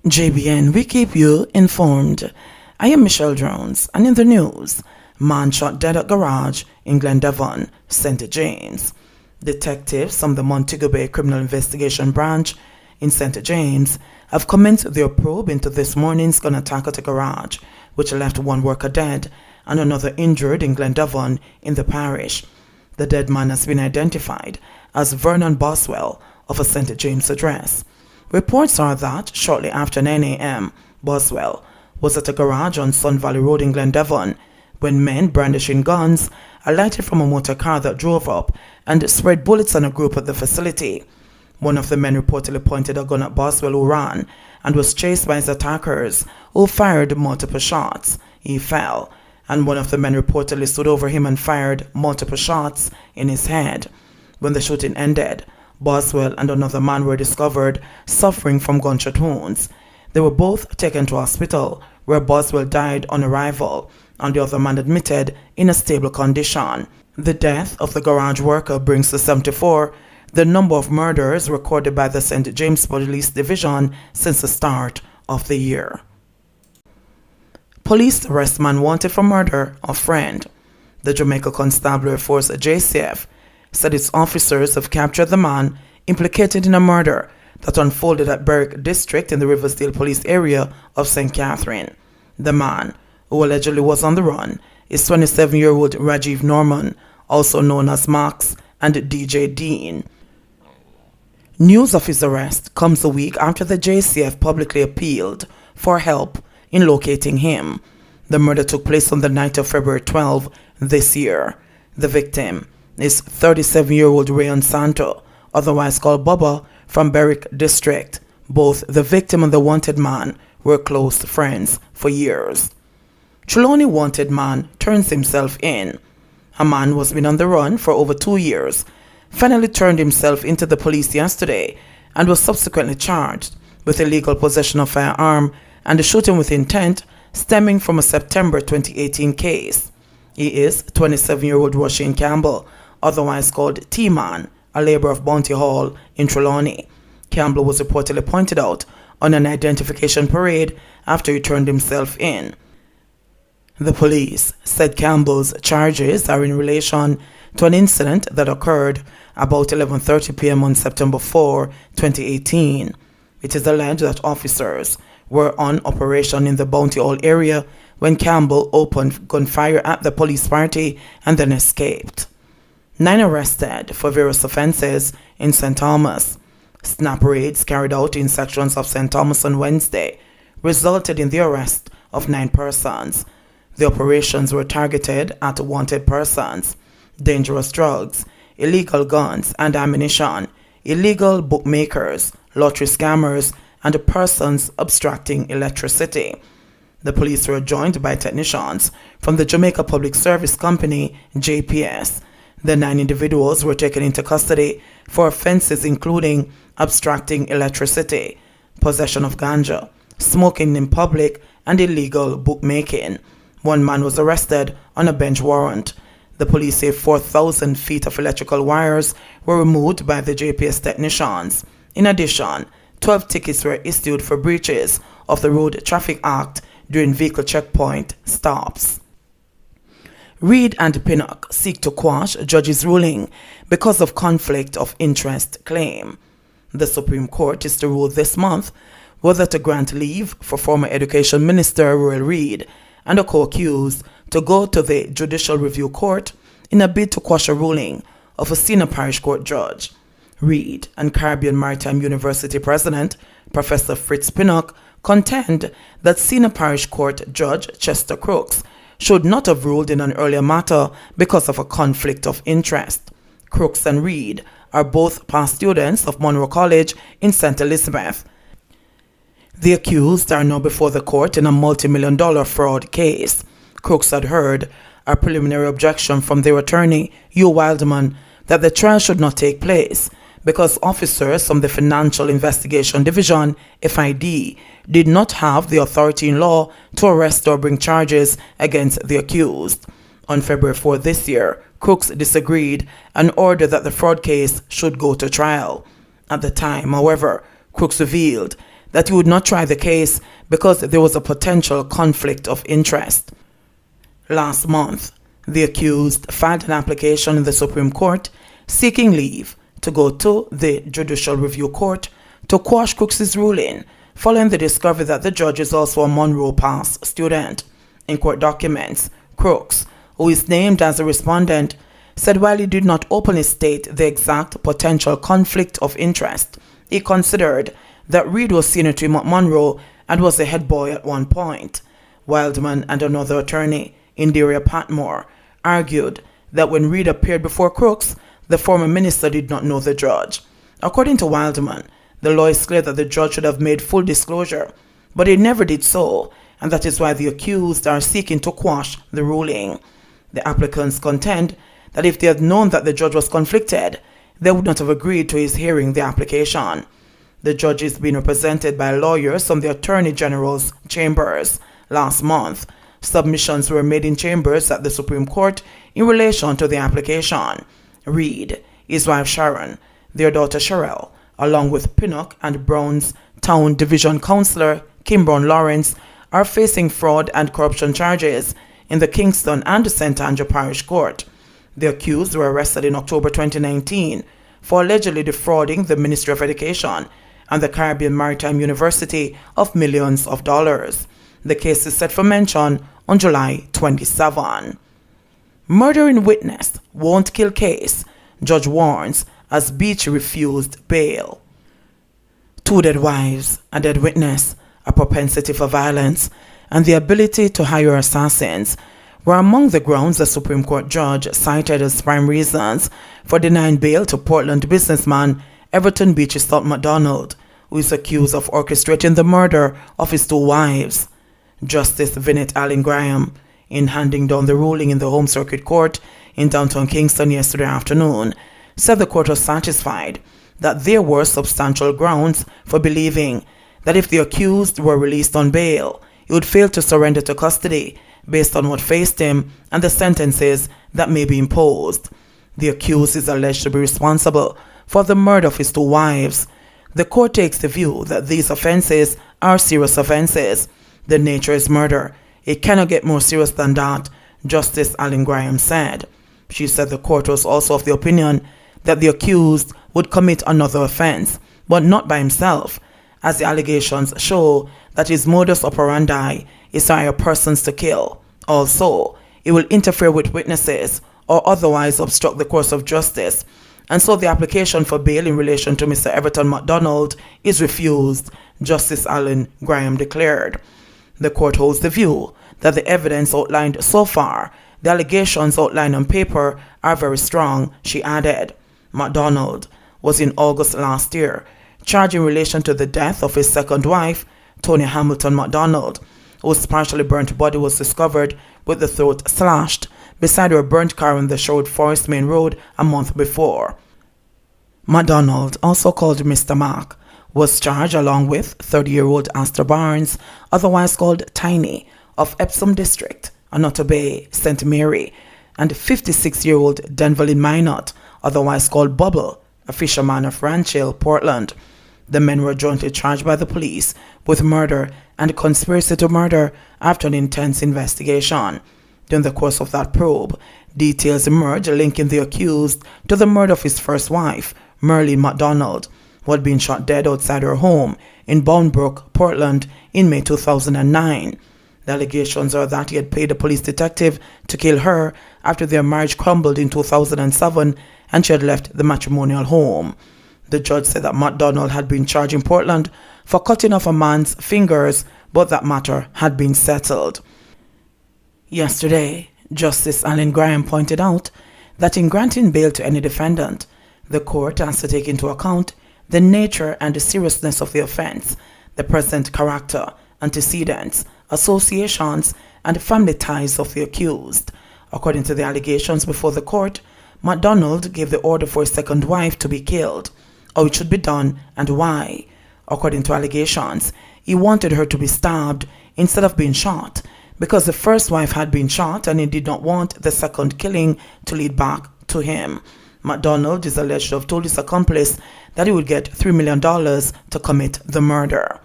JBN, we keep you informed. I am Michelle Jones, and in the news, man shot dead at garage in Glendavon, St. James. Detectives from the Montego Bay Criminal Investigation Branch in St. James have commenced their probe into this morning's gun attack at a garage, which left one worker dead and another injured in Glendavon in the parish. The dead man has been identified as Vernon Boswell of a St. James address. Reports are that shortly after 9 a.m., Boswell was at a garage on Sun Valley Road in Glendavon when men brandishing guns alighted from a motor car that drove up and sprayed bullets on a group at the facility. One of the men reportedly pointed a gun at Boswell, who ran and was chased by his attackers, who fired multiple shots. He fell, and one of the men reportedly stood over him and fired multiple shots in his head. When the shooting ended, Boswell and another man were discovered suffering from gunshot wounds. They were both taken to hospital, where Boswell died on arrival, and the other man admitted in a stable condition. The death of the garage worker brings to 74 the number of murders recorded by the St. James Police Division since the start of the year. Police arrest man wanted for murder of friend. The Jamaica Constabulary Force JCF said its officers have captured the man implicated in a murder that unfolded at Berwick District in the Riversdale Police area of St. Catherine. The man, who allegedly was on the run, is 27-year-old Rajiv Norman, also known as Max, and DJ Dean. News of his arrest comes a week after the JCF publicly appealed for help in locating him. The murder took place on the night of February 12 this year. The victim is 37-year-old Rayon Santo, otherwise called Bubba, from Berwick District. Both the victim and the wanted man were close friends for years. Trelawney wanted man turns himself in. A man who has been on the run for over 2 years finally turned himself into the police yesterday and was subsequently charged with illegal possession of firearm and the shooting with intent stemming from a September 2018 case. He is 27-year-old Rushing Campbell, otherwise called T-Man, a laborer of Bounty Hall in Trelawney. Campbell was reportedly pointed out on an identification parade after he turned himself in. The police said Campbell's charges are in relation to an incident that occurred about 11:30 p.m. on September 4, 2018. It is alleged that officers were on operation in the Bounty Hall area when Campbell opened gunfire at the police party and then escaped. 9 arrested for various offenses in St. Thomas. Snap raids carried out in sections of St. Thomas on Wednesday resulted in the arrest of 9 persons. The operations were targeted at wanted persons, dangerous drugs, illegal guns and ammunition, illegal bookmakers, lottery scammers, and persons obstructing electricity. The police were joined by technicians from the Jamaica Public Service Company, JPS. The 9 individuals were taken into custody for offenses including obstructing electricity, possession of ganja, smoking in public, and illegal bookmaking. 1 man was arrested on a bench warrant. The police say 4,000 feet of electrical wires were removed by the JPS technicians. In addition, 12 tickets were issued for breaches of the Road Traffic Act during vehicle checkpoint stops. Reed and Pinnock seek to quash judge's ruling because of conflict of interest claim. The Supreme Court is to rule this month whether to grant leave for former Education Minister Royal Reed and a co-accused to go to the Judicial Review Court in a bid to quash a ruling of a senior parish court judge. Reed and Caribbean Maritime University President Professor Fritz Pinnock contend that senior parish court judge Chester Crooks should not have ruled in an earlier matter because of a conflict of interest. Crooks and Reed are both past students of Monroe College in St. Elizabeth. The accused are now before the court in a multi-million-dollar fraud case. Crooks had heard a preliminary objection from their attorney, Hugh Wildman, that the trial should not take place because officers from the Financial Investigation Division, FID, did not have the authority in law to arrest or bring charges against the accused. On February 4 this year, Crooks disagreed and ordered that the fraud case should go to trial. At the time, however, Crooks revealed that he would not try the case because there was a potential conflict of interest. Last month, the accused filed an application in the Supreme Court seeking leave to go to the Judicial Review Court to quash Crooks' ruling following the discovery that the judge is also a Monroe Pass student. In court documents, Crooks, who is named as a respondent, said while he did not openly state the exact potential conflict of interest, he considered that Reed was senior to him at Monroe and was the head boy at one point. Wildman and another attorney, Inderia Patmore, argued that when Reed appeared before Crooks, the former minister did not know the judge. According to Wildman, the law is clear that the judge should have made full disclosure, but he never did so, and that is why the accused are seeking to quash the ruling. The applicants contend that if they had known that the judge was conflicted, they would not have agreed to his hearing the application. The judge is being represented by lawyers from the Attorney General's chambers. Last month, submissions were made in chambers at the Supreme Court in relation to the application. Reed, his wife Sharon, their daughter Sherelle, along with Pinnock and Brown's Town Division Councillor Kim Brown Lawrence, are facing fraud and corruption charges in the Kingston and St. Andrew Parish Court. The accused were arrested in October 2019 for allegedly defrauding the Ministry of Education and the Caribbean Maritime University of millions of dollars. The case is set for mention on July 27. Murdering witness won't kill case, judge warns as Beach refused bail. Two dead wives, a dead witness, a propensity for violence, and the ability to hire assassins were among the grounds the Supreme Court judge cited as prime reasons for denying bail to Portland businessman Everton Beach's son MacDonald, who is accused of orchestrating the murder of his two wives. Justice Vinette Allen Graham, in handing down the ruling in the Home Circuit Court in downtown Kingston yesterday afternoon, said the court was satisfied that there were substantial grounds for believing that if the accused were released on bail, he would fail to surrender to custody based on what faced him and the sentences that may be imposed. The accused is alleged to be responsible for the murder of his two wives. The court takes the view that these offenses are serious offenses. The nature is murder. It cannot get more serious than that, Justice Allen Graham said. She said the court was also of the opinion that the accused would commit another offense, but not by himself, as the allegations show that his modus operandi is to hire persons to kill. Also, it will interfere with witnesses or otherwise obstruct the course of justice, and so the application for bail in relation to Mr. Everton MacDonald is refused, Justice Allen Graham declared. The court holds the view that the evidence outlined so far, the allegations outlined on paper, are very strong, she added. MacDonald was in August last year charged in relation to the death of his second wife, Tony Hamilton MacDonald, whose partially burnt body was discovered with the throat slashed beside her burnt car on the Sherwood Forest Main Road a month before. MacDonald, also called Mr. Mac, was charged along with 30-year-old Astor Barnes, otherwise called Tiny, of Epsom District, Anoto Bay, St. Mary, and 56-year-old Denverlin Minot, otherwise called Bubble, a fisherman of Ranch Hill, Portland. The men were jointly charged by the police with murder and conspiracy to murder after an intense investigation. During the course of that probe, details emerged linking the accused to the murder of his first wife, Merlene MacDonald, who had been shot dead outside her home in Boundbrook, Portland, in May 2009. The allegations are that he had paid a police detective to kill her after their marriage crumbled in 2007 and she had left the matrimonial home. The judge said that MacDonald had been charged in Portland for cutting off a man's fingers, but that matter had been settled. Yesterday, Justice Allen Graham pointed out that in granting bail to any defendant, the court has to take into account the nature and the seriousness of the offense, the present character, antecedents, associations, and family ties of the accused. According to the allegations before the court, MacDonald gave the order for his second wife to be killed, how it should be done, and why. According to allegations, he wanted her to be stabbed instead of being shot, because the first wife had been shot and he did not want the second killing to lead back to him. MacDonald is alleged to have told his accomplice that he would get $3 million to commit the murder.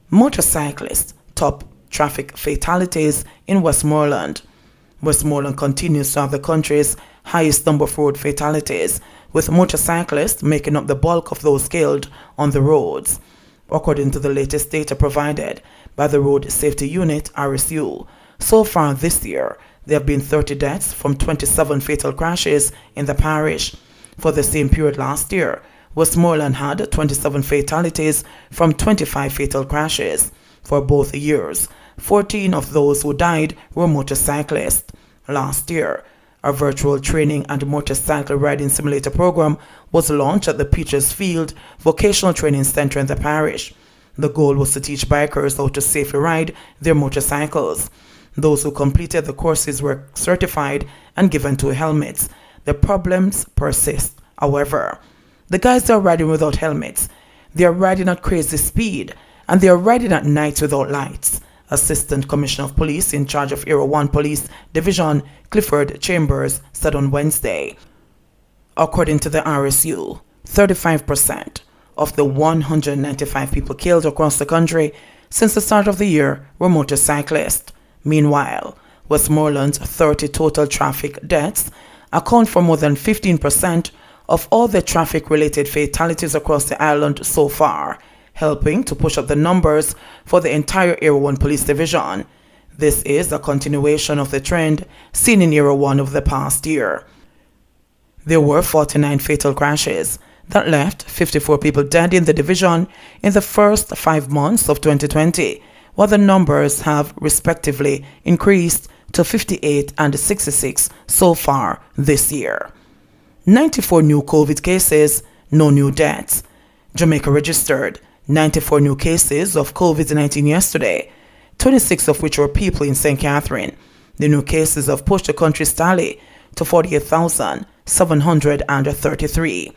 Motorcyclists top traffic fatalities in Westmoreland. Westmoreland continues to have the country's highest number of road fatalities, with motorcyclists making up the bulk of those killed on the roads. According to the latest data provided by the Road Safety Unit (RSU), so far this year, there have been 30 deaths from 27 fatal crashes in the parish. For the same period last year, Westmoreland had 27 fatalities from 25 fatal crashes. For both years, 14 of those who died were motorcyclists. Last year, a virtual training and motorcycle riding simulator program was launched at the Peaches Field Vocational Training Center in the parish. The goal was to teach bikers how to safely ride their motorcycles. Those who completed the courses were certified and given 2 helmets. The problems persist, however. The guys are riding without helmets. They are riding at crazy speed, and they are riding at night without lights. Assistant Commissioner of Police in charge of Area 1 Police Division, Clifford Chambers, said on Wednesday. According to the RSU, 35% of the 195 people killed across the country since the start of the year were motorcyclists. Meanwhile, Westmoreland's 30 total traffic deaths account for more than 15% of all the traffic-related fatalities across the island so far, helping to push up the numbers for the entire Area 1 Police Division. This is a continuation of the trend seen in Area 1 over the past year. There were 49 fatal crashes that left 54 people dead in the division in the first 5 months of 2020, while the numbers have respectively increased to 58 and 66 so far this year. 94 new COVID cases, no new deaths. Jamaica registered 94 new cases of COVID-19 yesterday, 26 of which were people in St. Catherine. The new cases have pushed the country's tally to 48,733.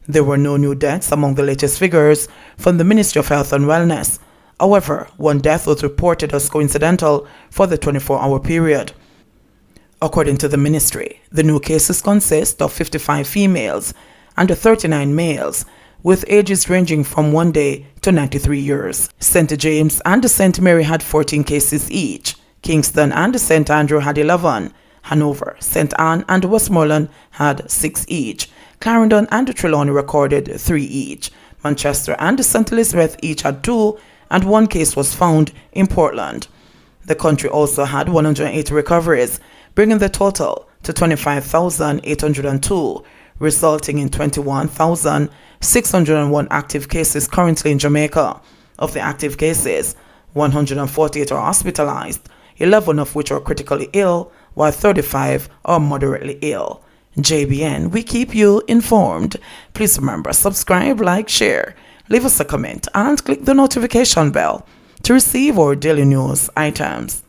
There were no new deaths among the latest figures from the Ministry of Health and Wellness. However, 1 death was reported as coincidental for the 24-hour period. According to the ministry, the new cases consist of 55 females and 39 males, with ages ranging from 1 day to 93 years. St. James and St. Mary had 14 cases each. Kingston and St. Andrew had 11. Hanover, St. Anne and Westmoreland had 6 each. Clarendon and Trelawney recorded 3 each. Manchester and St. Elizabeth each had 2, and 1 case was found in Portland. The country also had 108 recoveries, bringing the total to 25,802, resulting in 21,601 active cases currently in Jamaica. Of the active cases, 148 are hospitalized, 11 of which are critically ill, while 35 are moderately ill. JBN, we keep you informed. Please remember, subscribe, like, share, leave us a comment, and click the notification bell to receive our daily news items.